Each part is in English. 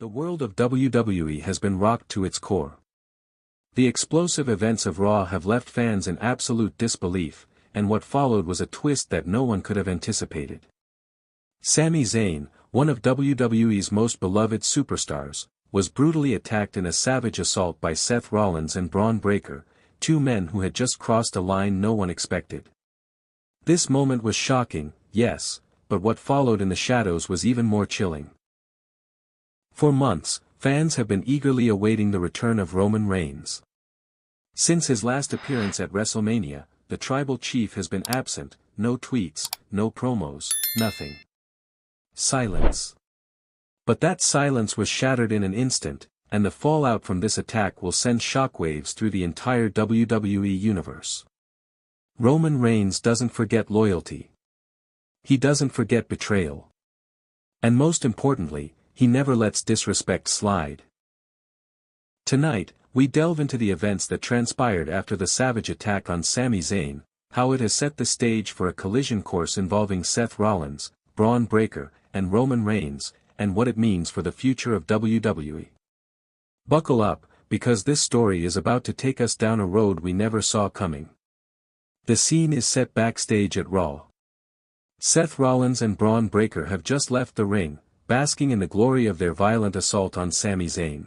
The world of WWE has been rocked to its core. The explosive events of Raw have left fans in absolute disbelief, and what followed was a twist that no one could have anticipated. Sami Zayn, one of WWE's most beloved superstars, was brutally attacked in a savage assault by Seth Rollins and Braun, two men who had just crossed a line no one expected. This moment was shocking, yes, but what followed in the shadows was even more chilling. For months, fans have been eagerly awaiting the return of Roman Reigns. Since his last appearance at WrestleMania, the tribal chief has been absent, no tweets, no promos, nothing. Silence. But that silence was shattered in an instant, and the fallout from this attack will send shockwaves through the entire WWE Universe. Roman Reigns doesn't forget loyalty. He doesn't forget betrayal. And most importantly, he never lets disrespect slide. Tonight, we delve into the events that transpired after the savage attack on Sami Zayn, how it has set the stage for a collision course involving Seth Rollins, Braun and Roman Reigns, and what it means for the future of WWE. Buckle up, because this story is about to take us down a road we never saw coming. The scene is set backstage at Raw. Seth Rollins and Braun have just left the ring, basking in the glory of their violent assault on Sami Zayn.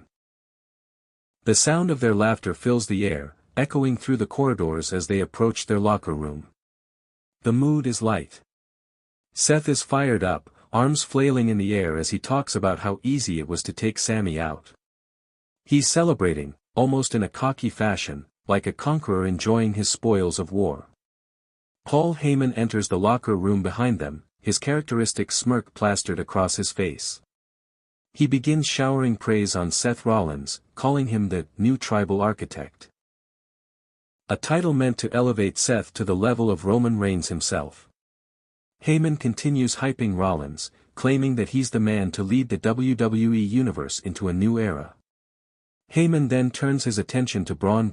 The sound of their laughter fills the air, echoing through the corridors as they approach their locker room. The mood is light. Seth is fired up, arms flailing in the air as he talks about how easy it was to take Sami out. He's celebrating, almost in a cocky fashion, like a conqueror enjoying his spoils of war. Paul Heyman enters the locker room behind them, his characteristic smirk plastered across his face. He begins showering praise on Seth Rollins, calling him the new tribal architect. A title meant to elevate Seth to the level of Roman Reigns himself. Heyman continues hyping Rollins, claiming that he's the man to lead the WWE Universe into a new era. Heyman then turns his attention to Braun,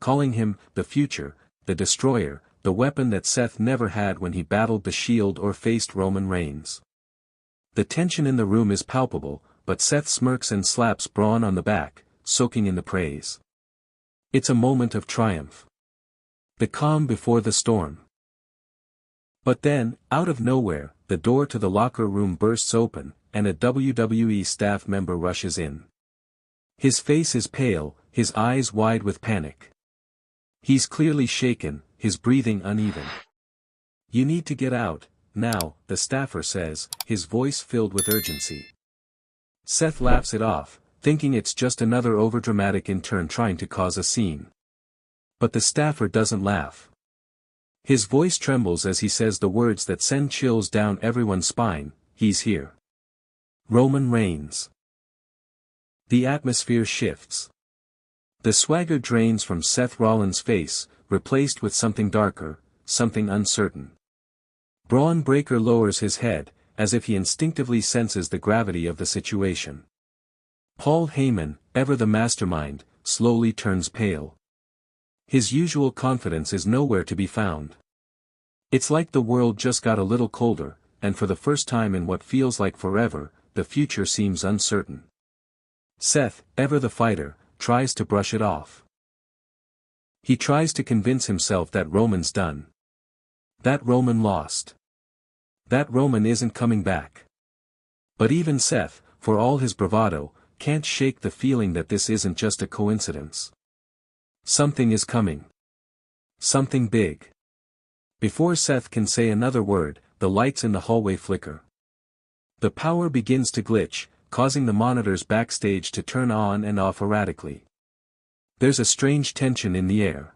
calling him the future, the destroyer, the weapon that Seth never had when he battled the Shield or faced Roman Reigns. The tension in the room is palpable, but Seth smirks and slaps Braun on the back, soaking in the praise. It's a moment of triumph. The calm before the storm. But then, out of nowhere, the door to the locker room bursts open, and a WWE staff member rushes in. His face is pale, his eyes wide with panic. He's clearly shaken, his breathing uneven. "You need to get out, now," the staffer says, his voice filled with urgency. Seth laughs it off, thinking it's just another overdramatic intern trying to cause a scene. But the staffer doesn't laugh. His voice trembles as he says the words that send chills down everyone's spine, "He's here. Roman Reigns." The atmosphere shifts. The swagger drains from Seth Rollins' face, replaced with something darker, something uncertain. Braun lowers his head, as if he instinctively senses the gravity of the situation. Paul Heyman, ever the mastermind, slowly turns pale. His usual confidence is nowhere to be found. It's like the world just got a little colder, and for the first time in what feels like forever, the future seems uncertain. Seth, ever the fighter, tries to brush it off. He tries to convince himself that Roman's done. That Roman lost. That Roman isn't coming back. But even Seth, for all his bravado, can't shake the feeling that this isn't just a coincidence. Something is coming. Something big. Before Seth can say another word, the lights in the hallway flicker. The power begins to glitch, causing the monitors backstage to turn on and off erratically. There's a strange tension in the air.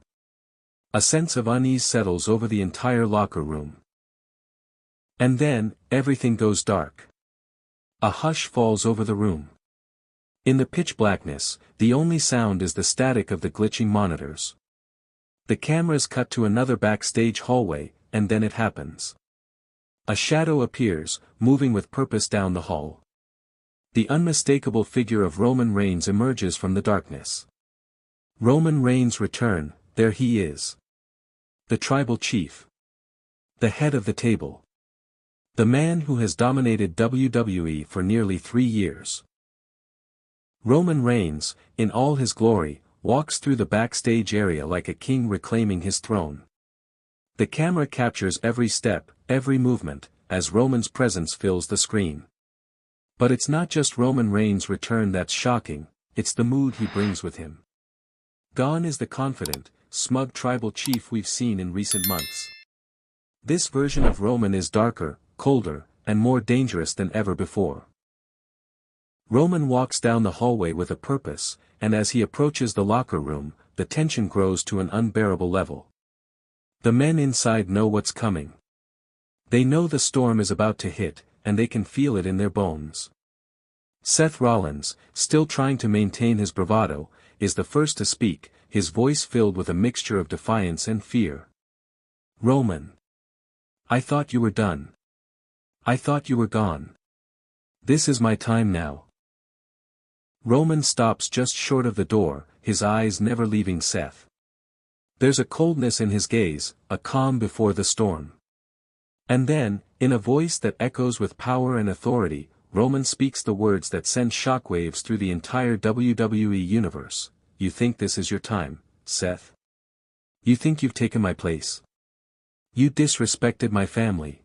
A sense of unease settles over the entire locker room. And then, everything goes dark. A hush falls over the room. In the pitch blackness, the only sound is the static of the glitching monitors. The cameras cut to another backstage hallway, and then it happens. A shadow appears, moving with purpose down the hall. The unmistakable figure of Roman Reigns emerges from the darkness. Roman Reigns' return, there he is. The tribal chief. The head of the table. The man who has dominated WWE for nearly 3 years. Roman Reigns, in all his glory, walks through the backstage area like a king reclaiming his throne. The camera captures every step, every movement, as Roman's presence fills the screen. But it's not just Roman Reigns' return that's shocking, it's the mood he brings with him. Gone is the confident, smug tribal chief we've seen in recent months. This version of Roman is darker, colder, and more dangerous than ever before. Roman walks down the hallway with a purpose, and as he approaches the locker room, the tension grows to an unbearable level. The men inside know what's coming. They know the storm is about to hit, and they can feel it in their bones. Seth Rollins, still trying to maintain his bravado, is the first to speak, his voice filled with a mixture of defiance and fear. "Roman. I thought you were done. I thought you were gone. This is my time now." Roman stops just short of the door, his eyes never leaving Seth. There's a coldness in his gaze, a calm before the storm. And then, in a voice that echoes with power and authority, Roman speaks the words that send shockwaves through the entire WWE Universe. "You think this is your time, Seth? You think you've taken my place? You disrespected my family.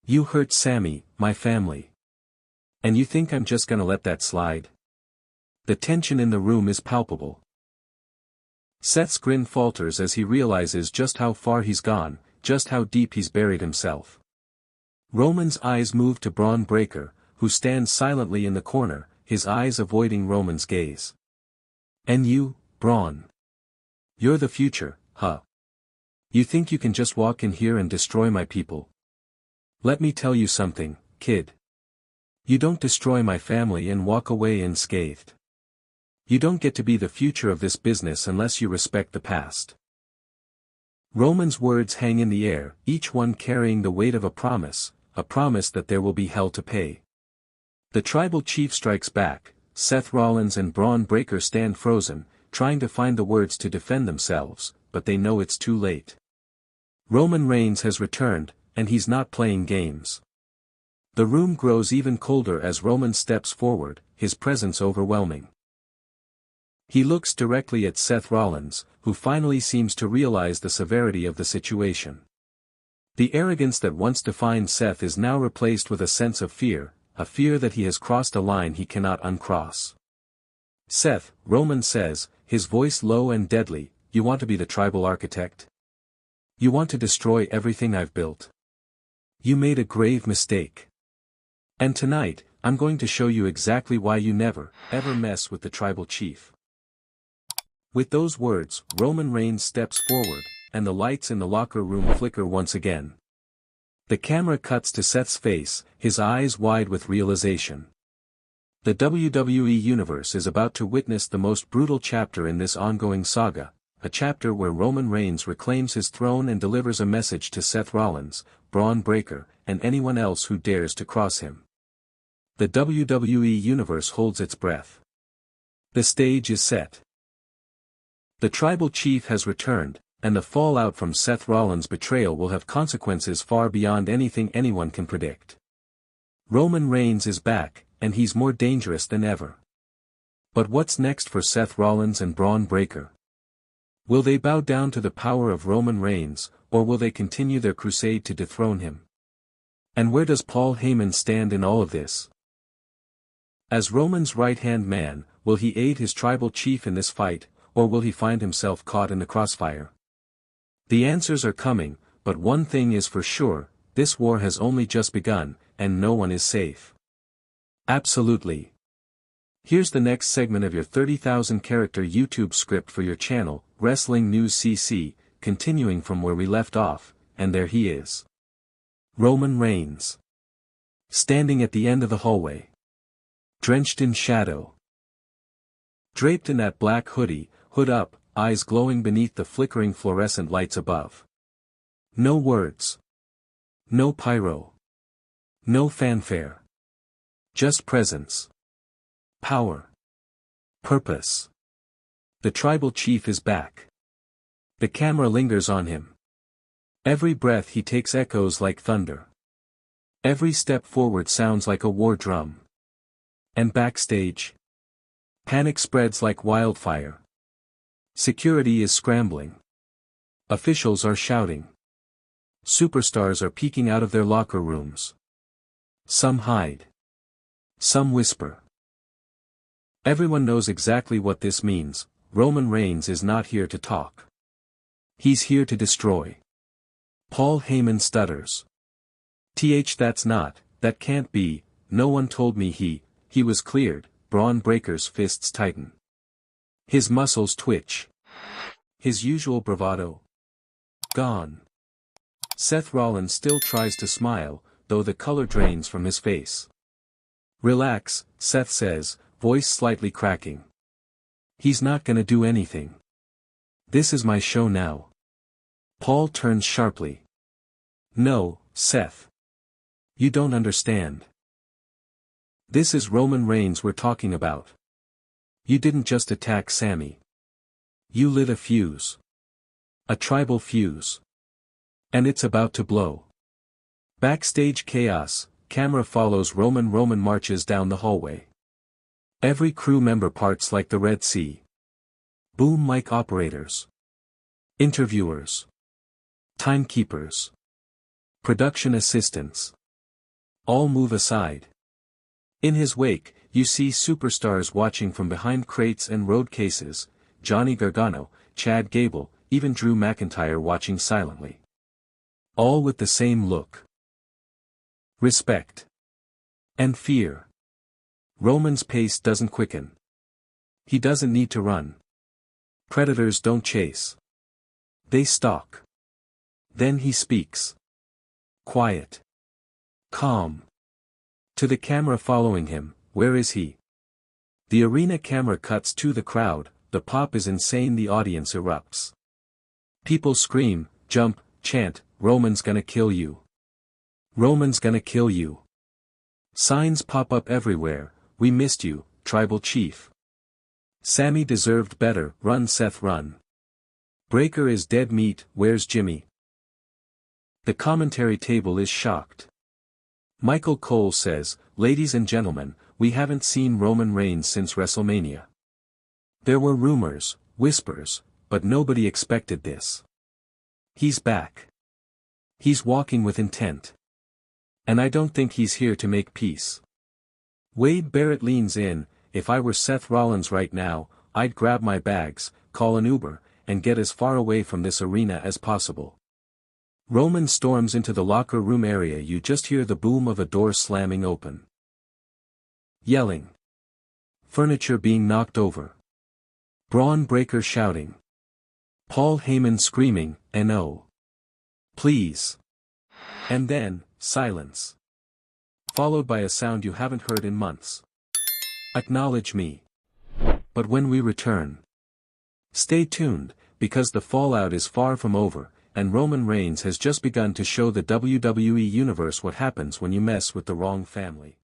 You hurt Sami, my family. And you think I'm just gonna let that slide?" The tension in the room is palpable. Seth's grin falters as he realizes just how far he's gone, just how deep he's buried himself. Roman's eyes move to Braun Breaker, who stands silently in the corner, his eyes avoiding Roman's gaze. "And you, Braun? You're the future, huh? You think you can just walk in here and destroy my people? Let me tell you something, kid. You don't destroy my family and walk away unscathed. You don't get to be the future of this business unless you respect the past." Roman's words hang in the air, each one carrying the weight of a promise that there will be hell to pay. The tribal chief strikes back, Seth Rollins and Braun Breaker stand frozen, trying to find the words to defend themselves, but they know it's too late. Roman Reigns has returned, and he's not playing games. The room grows even colder as Roman steps forward, his presence overwhelming. He looks directly at Seth Rollins, who finally seems to realize the severity of the situation. The arrogance that once defined Seth is now replaced with a sense of fear, a fear that he has crossed a line he cannot uncross. "Seth," Roman says, his voice low and deadly, "you want to be the tribal architect? You want to destroy everything I've built? You made a grave mistake. And tonight, I'm going to show you exactly why you never, ever mess with the tribal chief." With those words, Roman Reigns steps forward, and the lights in the locker room flicker once again. The camera cuts to Seth's face, his eyes wide with realization. The WWE Universe is about to witness the most brutal chapter in this ongoing saga, a chapter where Roman Reigns reclaims his throne and delivers a message to Seth Rollins, Braun Breaker, and anyone else who dares to cross him. The WWE Universe holds its breath. The stage is set. The tribal chief has returned, and the fallout from Seth Rollins' betrayal will have consequences far beyond anything anyone can predict. Roman Reigns is back, and he's more dangerous than ever. But what's next for Seth Rollins and Braun Breaker? Will they bow down to the power of Roman Reigns, or will they continue their crusade to dethrone him? And where does Paul Heyman stand in all of this? As Roman's right-hand man, will he aid his tribal chief in this fight, or will he find himself caught in the crossfire? The answers are coming, but one thing is for sure, this war has only just begun, and no one is safe. Absolutely. Here's the next segment of your 30,000 character YouTube script for your channel, Wrestling News CC, continuing from where we left off, and there he is. Roman Reigns. Standing at the end of the hallway. Drenched in shadow. Draped in that black hoodie, hood up, eyes glowing beneath the flickering fluorescent lights above. No words. No pyro. No fanfare. Just presence. Power. Purpose. The tribal chief is back. The camera lingers on him. Every breath he takes echoes like thunder. Every step forward sounds like a war drum. And backstage? Panic spreads like wildfire. Security is scrambling. Officials are shouting. Superstars are peeking out of their locker rooms. Some hide. Some whisper. Everyone knows exactly what this means. Roman Reigns is not here to talk. He's here to destroy. Paul Heyman stutters. That can't be, no one told me he was cleared. Braun Breaker's fists tighten. His muscles twitch. His usual bravado. Gone. Seth Rollins still tries to smile, though the color drains from his face. Relax, Seth says, voice slightly cracking. He's not gonna do anything. This is my show now. Paul turns sharply. No, Seth. You don't understand. This is Roman Reigns we're talking about. You didn't just attack Sami. You lit a fuse. A tribal fuse. And it's about to blow. Backstage chaos, camera follows Roman marches down the hallway. Every crew member parts like the Red Sea. Boom mic operators. Interviewers. Timekeepers. Production assistants. All move aside. In his wake, you see superstars watching from behind crates and road cases, Johnny Gargano, Chad Gable, even Drew McIntyre watching silently. All with the same look. Respect. And fear. Roman's pace doesn't quicken. He doesn't need to run. Predators don't chase. They stalk. Then he speaks. Quiet. Calm. To the camera following him, where is he? The arena camera cuts to the crowd, the pop is insane, the audience erupts. People scream, jump, chant, Roman's gonna kill you. Roman's gonna kill you. Signs pop up everywhere, we missed you, tribal chief. Sami deserved better, run Seth run. Breaker is dead meat, where's Jimmy? The commentary table is shocked. Michael Cole says, ladies and gentlemen, we haven't seen Roman Reigns since WrestleMania. There were rumors, whispers, but nobody expected this. He's back. He's walking with intent. And I don't think he's here to make peace. Wade Barrett leans in, if I were Seth Rollins right now, I'd grab my bags, call an Uber, and get as far away from this arena as possible. Roman storms into the locker room area, you just hear the boom of a door slamming open. Yelling. Furniture being knocked over. Braun Breaker shouting. Paul Heyman screaming, "No. Please." And then, silence. Followed by a sound you haven't heard in months. Acknowledge me. But when we return, stay tuned, because the fallout is far from over, and Roman Reigns has just begun to show the WWE Universe what happens when you mess with the wrong family.